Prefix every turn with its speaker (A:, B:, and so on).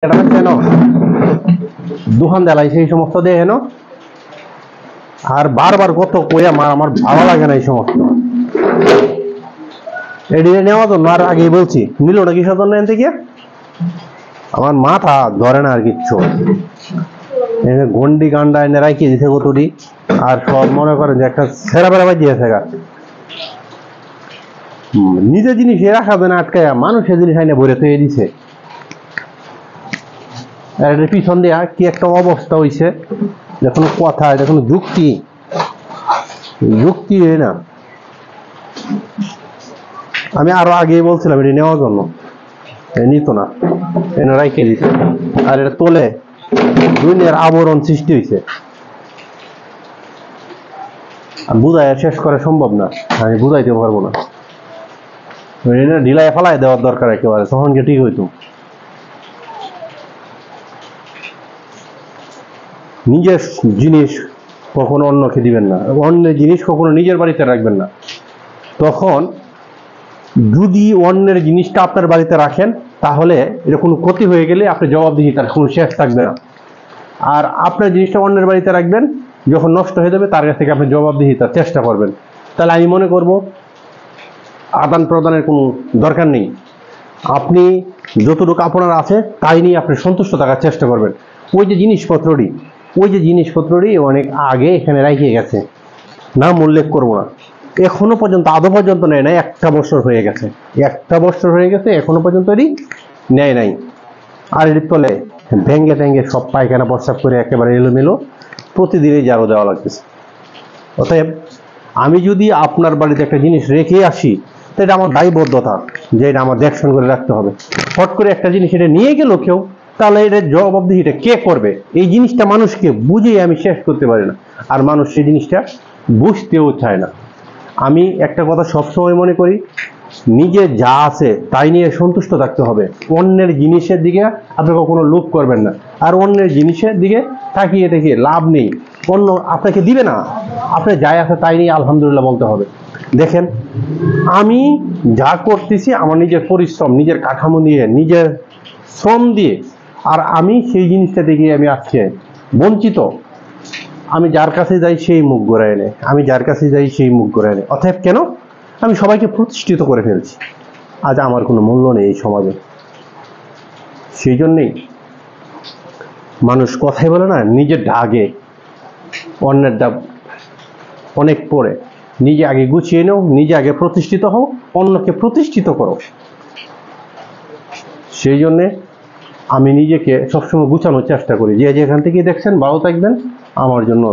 A: এটা কেন দোকান দেলাই সেই সমস্ত দিয়ে হেন আর বারবার কত কই আমার ভালো লাগে না এই সমস্ত এডিয়ে নেওয়া জন্য আর আগে বলছি নিল না কিসের জন্য এন থেকে আমার মাথা ধরে না আর কিচ্ছু গন্ডি গান্ডা এনে রাখি দিছে কতটি আর সব মনে করেন যে একটা সেরা বেড়া বাজিয়েছে গা নিজের জিনিস রাখা যায় না আটকায় মানুষের জিনিস আইনে ভরে তৈরি দিছে পিছন দিয়া কি একটা অবস্থা হইছে যে কোনো কথা এটা কোনো যুক্তি যুক্তি না আমি আরো আগে বলছিলাম এটা নেওয়ার জন্য নিত না এনে রাইখে দিছে আর এটা তোলে দুনিয়ার আবরণ সৃষ্টি হয়েছে বুঝাই শেষ করা সম্ভব না আমি বুঝাইতে পারবো না ঢিলাই ফেলাই দেওয়ার দরকার একেবারে তখন কি ঠিক হইতো নিজের জিনিস কখনো অন্যকে দিবেন না অন্যের জিনিস কখনো নিজের বাড়িতে রাখবেন না তখন যদি অন্যের জিনিসটা আপনার বাড়িতে রাখেন তাহলে এটা কোনো ক্ষতি হয়ে গেলে আপনি জবাবদিহিতার কোনো শেষ থাকবে না আর আপনার জিনিসটা অন্যের বাড়িতে রাখবেন যখন নষ্ট হয়ে যাবে তার কাছ থেকে আপনি জবাবদিহিতার চেষ্টা করবেন তাহলে আমি মনে করব আদান প্রদানের কোনো দরকার নেই আপনি যতটুকু আপনার আছে তাই নিয়ে আপনি সন্তুষ্ট থাকার চেষ্টা করবেন ওই যে জিনিসপত্রটি অনেক আগে এখানে রাখিয়ে গেছে নাম উল্লেখ করবো না এখনো পর্যন্ত আদৌ পর্যন্ত নেয় নাই একটা বছর হয়ে গেছে এখনো পর্যন্ত নেয় নাই আর এর তলে ভেঙ্গে সব পায়খানা প্রস্রাব করে একেবারে এলোমেলো প্রতিদিনই ঝাড়ু দেওয়া লাগতেছে অতএব আমি যদি আপনার বাড়িতে একটা জিনিস রেখে আসি তো এটা আমার দায়বদ্ধতা যে এটা আমার দেখশন করে রাখতে হবে হট করে একটা জিনিস এটা নিয়ে গেল কেউ তাহলে এটা জবাবদিহিটা কে করবে এই জিনিসটা মানুষকে বুঝিয়ে আমি শেষ করতে পারি না আর মানুষ সেই জিনিসটা বুঝতেও চায় না আমি একটা কথা সবসময় মনে করি নিজে যা আছে তাই নিয়ে সন্তুষ্ট থাকতে হবে অন্যের জিনিসের দিকে আপনি কখনো লোভ করবেন না আর অন্যের জিনিসের দিকে তাকিয়ে দেখে লাভ নেই অন্য আপনাকে দিবে না আপনি যাই আছে তাই নিয়ে আলহামদুলিল্লাহ বলতে হবে দেখেন আমি যা করতেছি আমার নিজের পরিশ্রম নিজের কাঠামো দিয়ে নিজের শ্রম দিয়ে আর আমি সেই জিনিসটা থেকে আমি আজকে বঞ্চিত আমি যার কাছে যাই সেই মুখ ঘুরায় নেয় অতএব কেন আমি সবাইকে প্রতিষ্ঠিত করে ফেলছি আজ আমার কোনো মূল্য নেই এই সমাজে সেই জন্যেই মানুষ কথাই বলে না নিজের ডাগে অন্যের ডাব অনেক পরে নিজে আগে গুছিয়ে নাও নিজে আগে প্রতিষ্ঠিত হও অন্যকে প্রতিষ্ঠিত করো সেই জন্যে আমি নিজেকে সবসময় গুছানোর চেষ্টা করি যে যেখান থেকে দেখছেন ভালো থাকবেন আমার জন্য